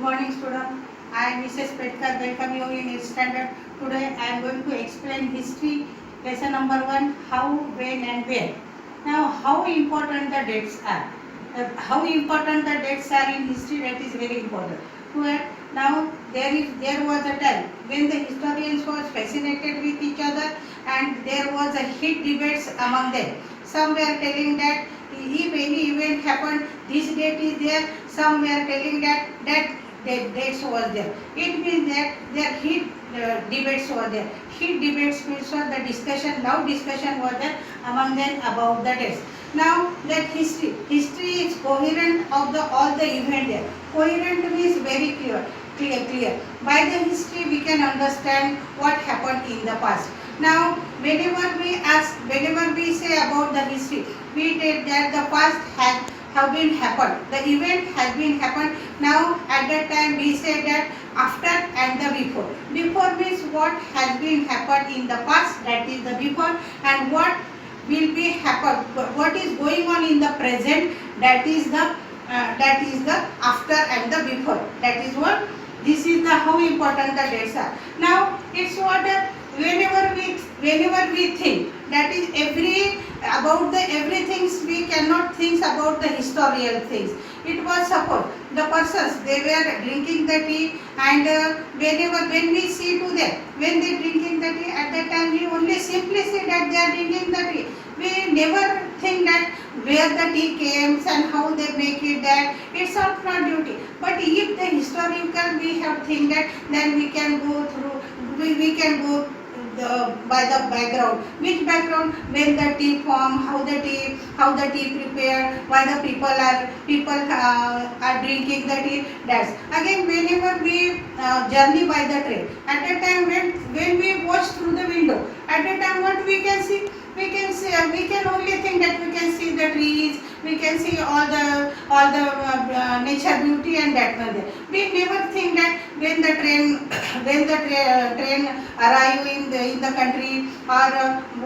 morning, student. I am Mrs. Petkar. Welcome you in 8th standard. Today I am going to explain history lesson number 1. How, when, and where. Now, how important the dates are. How important the dates are in history, that is very important. Now there was a time when the historians was fascinated with each other, and there was a heat debates among them. Some were telling that if any event happened, this date is there. Some were telling that dates was there. It means that their heat debates were there. Heat debates means the discussion, loud discussion was there among them about the dates. Now that history is coherent of the all the event there. Coherent means very clear. By the history we can understand what happened in the past. Now whenever we say about the history, we take that the past have been happened. The event has been happened. Now at that time we say that after and the before. Before means what has been happened in the past, that is the before, and what will be happen, what is going on in the present, that is the after and the before. That is what, this is the how important the dates are. Now it's what whenever we think, that is about the everything, we cannot think about the historical things. It was suppose the persons, they were drinking the tea, and when we see to them, when they drinking the tea, at that time we only simply say that they are drinking the tea. We never think that where the tea came and how they make it, that it's not duty. But if the historical we have think that, then we can go through, we can go by the background. Which background? When the tea form, how the tea prepared, why the people are drinking the tea. That's again whenever we journey by the train. At that time when we watch through the window, at that time what we can see? We can only think that we can see the trees, we can see all the nature beauty, and that one there. We never think that when the train arrive in the country, or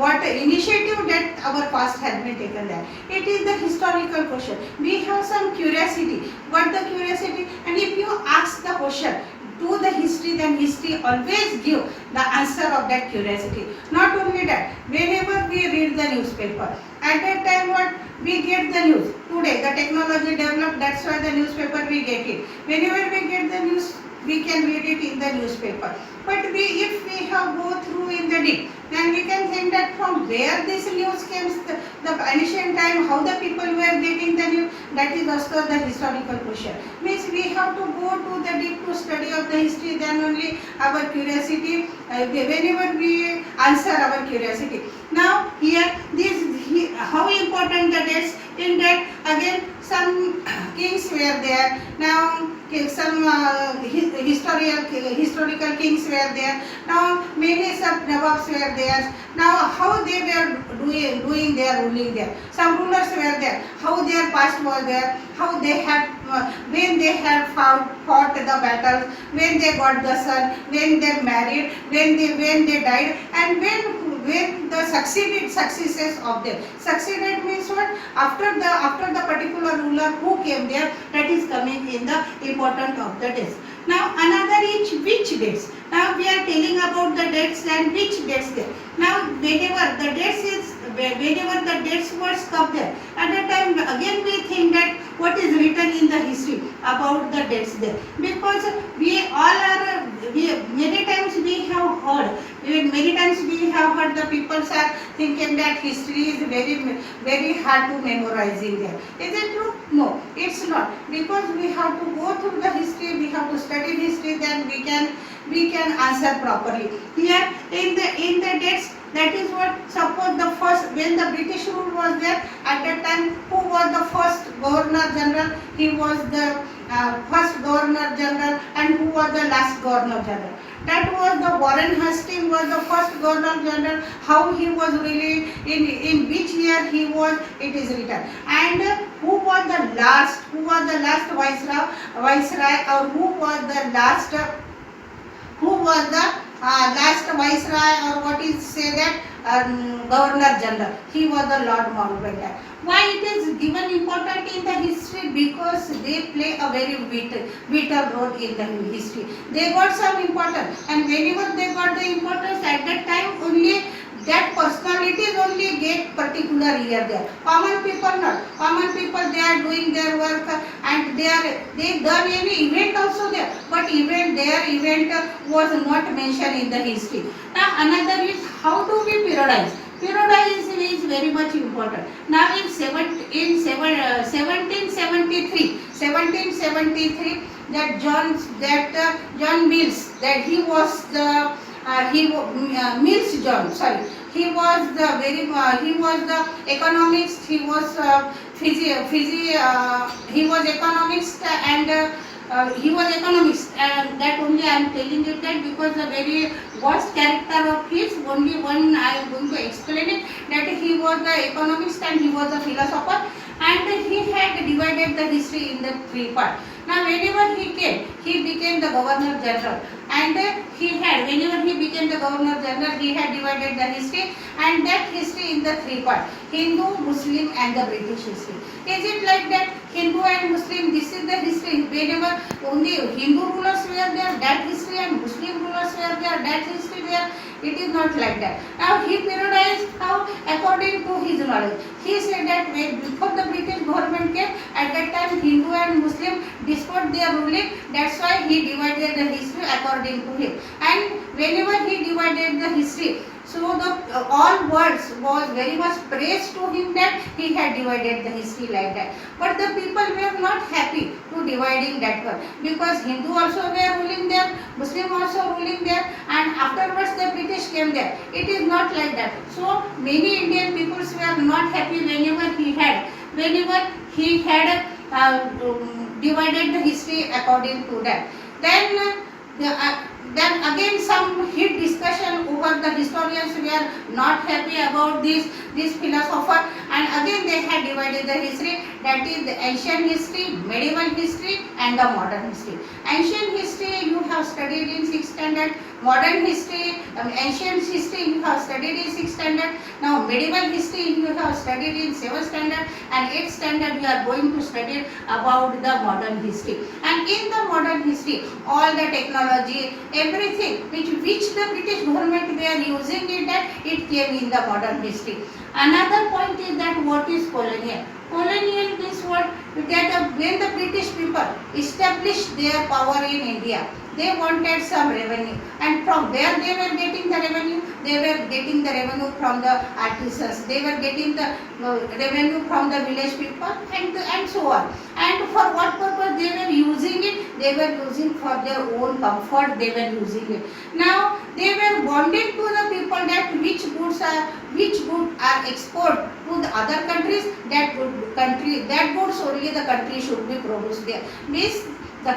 what initiative that our past has been taken there. It is the historical question. We have some curiosity. What the curiosity? And if you ask the question to the history, then history always give the answer of that curiosity. Not only that, whenever we read the newspaper, at that time what we get the news. Today the technology developed, that's why the newspaper we get it. Whenever we get the news, we can read it in the newspaper. But if we have go through in the deep, then we can think that from where this news came, the ancient time, how the people were getting the news. That is also the historical question. Means we have to go to the deep to study of the history, then only our curiosity, whenever we answer our curiosity. Now here how important the dates, in that again some kings were there. Now some historical kings were there. Now many sub nawabs were there. Now how they were doing their ruling there. Some rulers were there. How their past was there. How they had when they had fought the battles, when they got the son, when they married, when they died, and when the successes of them. Succeeded means what? After the particular ruler who came there, that is coming in the important of the dates. Now another is which dates. Now we are telling about the dates and which dates there. Now whenever the dates words come there, at that time again we think that what is written in the history about the dates there, because many times we have heard the people are thinking that history is very hard to memorizing there. Is it true? No, it's not, because we have to go through the history, we have to study history, then we can answer properly. Here in the dates, that is what, suppose the first, when the British rule was there, at that time who was the first Governor General? He was the first Governor General, and who was the last Governor General? That was the Warren Hastings was the first Governor General. How he was really, in which year he was, it is written. And who was the last Viceroy, or who was the last Viceroy, or what is say that Governor General? He was the Lord Mountbatten. Why it is given important in the history? because they play a very vital role in the history. They got some importance, and whenever they got the importance, at that time only that personalities only get particular year there. Common people not. Common people, they are doing their work, and they done any event also there. But their event was not mentioned in the history. Now another is, how do we periodize? Periodization is very much important. Now in 1773, that John Mills, that he was the Mills John, sorry, he was the economist. He was he was economist, and he was economist, and that only I am telling you that because the very worst character of his, only one I am going to explain it, that he was the economist and he was a philosopher, and he had divided the history in the three parts. Now whenever he came, he became the Governor General, and whenever he became the Governor General, he had divided the history, and that history in the three parts: Hindu, Muslim and the British history. Is it like that? Hindu and Muslim, this is the history. Whenever only Hindu rulers were there, that history, and Muslim rulers were there, that history there. It is not like that. Now he periodized how? According to his knowledge. He said that before the British government came, at that time Hindu and Muslim dispute their ruling. That's why he divided the history according to him. And whenever he divided the history, so the all words was very much praised to him that he had divided the history like that. But the people were not happy to dividing that one, because Hindu also were ruling there, Muslim also ruling there, and afterwards the British came there. It is not like that. So many Indian peoples were not happy whenever he had divided the history according to that. Then again some heat discussion over the historians were not happy about this philosopher, and again they had divided the history, that is the ancient history, medieval history and the modern history. Ancient history you have studied in 6th standard, modern history, ancient history you have studied in 6th standard, now medieval history you have studied in 7th standard, and 8th standard you are going to study about the modern history. And in the modern history, all the technology, everything which the British government were using it, that it came in the modern history. Another point is that what is colonial? Colonial means what? That when the British people established their power in India, they wanted some revenue, and from where they were getting the revenue? They were getting the revenue from the artisans, they were getting the revenue from the village people, and so on. And for what purpose they were using it? They were using for their own comfort, they were using it. Now they were bonding to the people that which goods are export to the other countries, that goods only the country should be produced there. Means the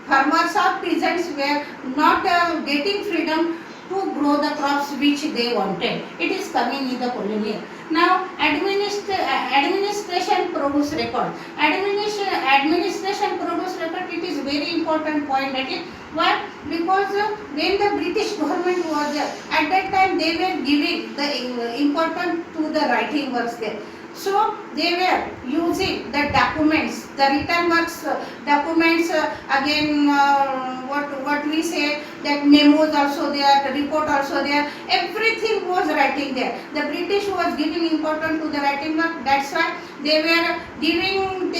farmers or peasants were not getting freedom to grow the crops which they wanted. It is coming in the colonial. Now administration produce record. Administration produce record. It is very important point. That is why, because when the British government was there, at that time they were giving the importance to the writing works there. So they were using the documents, the written works, documents, again what we say, that memos also there, the report also there, everything was writing there. The British was giving importance to the writing work. That's why they were telling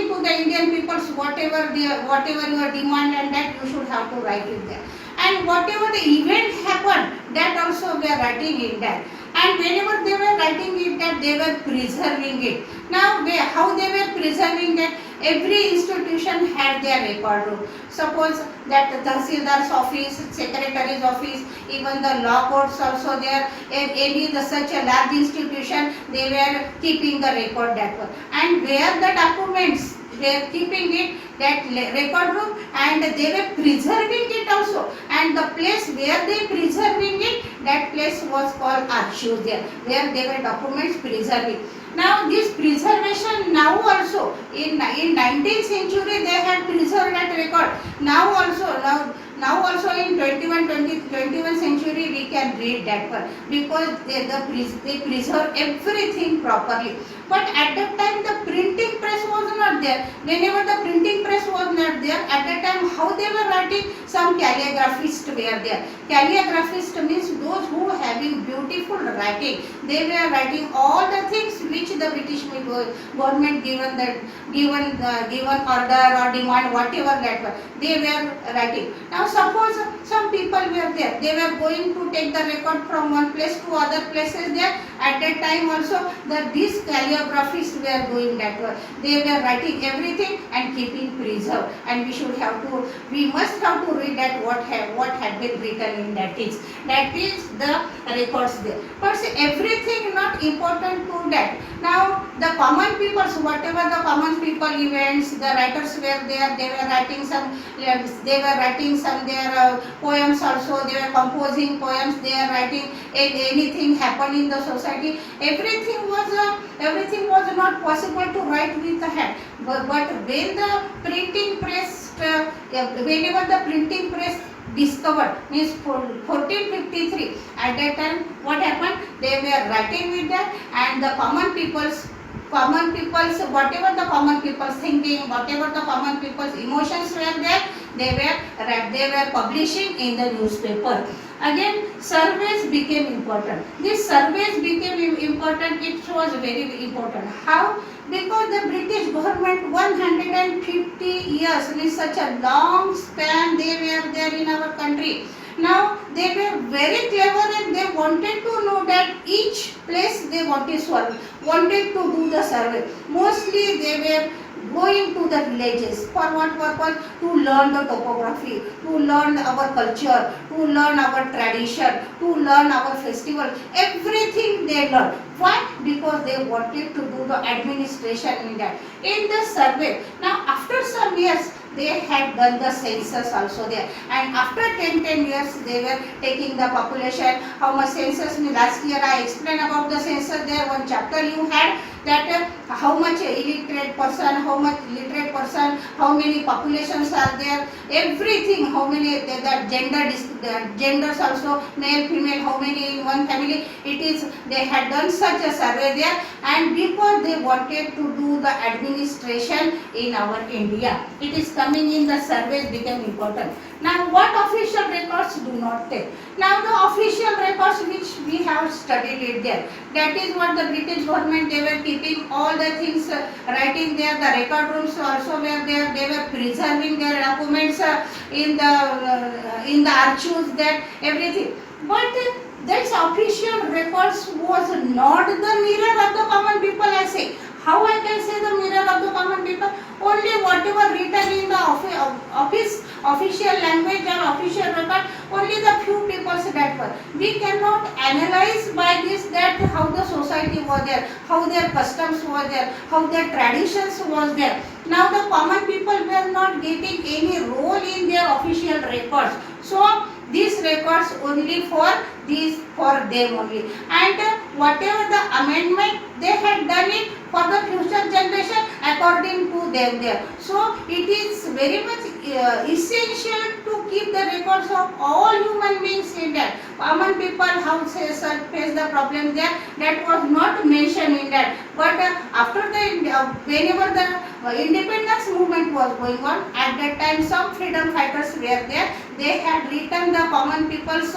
to the Indian peoples whatever your demand, and that you should have to write it there. And whatever the event happened, that also we are writing in that. And whenever they were writing it, that they were preserving it. Now how they were preserving that? Every institution had their record room. Suppose that the Tahsildar's office, Secretary's office, even the law courts also there, such a large institution, they were keeping the record that one. And where the documents, they are keeping it, that record room, and they were preserving it also. And the place where they preserving it, that place was called archive there, where they were documents preserving. Now this preservation now also in 19th century they had preserved that record. Now also in 21st century we can read that one, because they preserve everything properly. But at that time the printing press was not there, whenever the printing press was not there, at that time how they were writing, some calligraphists were there. Calligraphist means those who having beautiful writing. They were writing all the things which the British government given order or demand, whatever that was, they were writing. Now suppose some people were there, they were going to take the record from one place to other places there. At that time also these calligraphists were doing that work. They were writing everything and keeping preserved, and we must have to read that what had been written in that is the records there. But see, everything not important to that. Now the common people, whatever the common people events, the writers were there, they were writing some their poems also, they were composing poems, they are writing anything happened in the society. Everything was not possible to write with the hand. But when the printing press, whenever the printing press discovered, means 1453, at that time what happened, they were writing with that, and the common people's whatever the common people's thinking, whatever the common people's emotions were there, they were publishing in the newspaper. Again, surveys became important. These surveys became important. It was very important. How? Because the British government 150 years, means such a long span they were there in our country. Now they were very clever and they wanted to know that each place they wanted to do the survey. Mostly they were going to the villages. For what purpose? To learn the topography, to learn our culture, to learn our tradition, to learn our festival. Everything they learned. Why? Because they wanted to do the administration in that. In the survey. Now after some years, they had done the census also there, and after 10 years they were taking the population, how much census. Last year I explained about the census there, one chapter you had, that how much illiterate person, how much literate person, how many populations are there, everything, how many that genders also, male, female, how many in one family. It is, they had done such a survey there, and because they wanted to do the administration in our India, it is coming in the surveys became important. Now what official records do not take? Now the official records which we have studied it there, that is what the British government, they were keeping all the things writing there. The record rooms also were there, they were preserving their documents in the archives there, everything. But that official records was not the mirror of the common people, I say. How I can say the mirror of the common people? Only whatever written in the official language or official record, only the few people that were. We cannot analyze by this that how the society was there, how their customs was there, how their traditions was there. Now the common people were not getting any role in their official records. So these records only for them only, and whatever the amendment they had done it for the future generation according to them there. So it is very much essential to keep the records of all human beings in that. Common people how face the problem there, that was not mentioned in that. But after the whenever the independence movement was going on, at that time some freedom fighters were there. They had written the common people's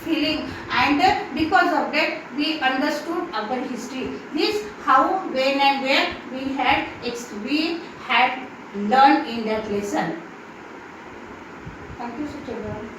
feeling, and because of that we understood our history. This how, when and where we had learned in that lesson. Thank you, Suchitra.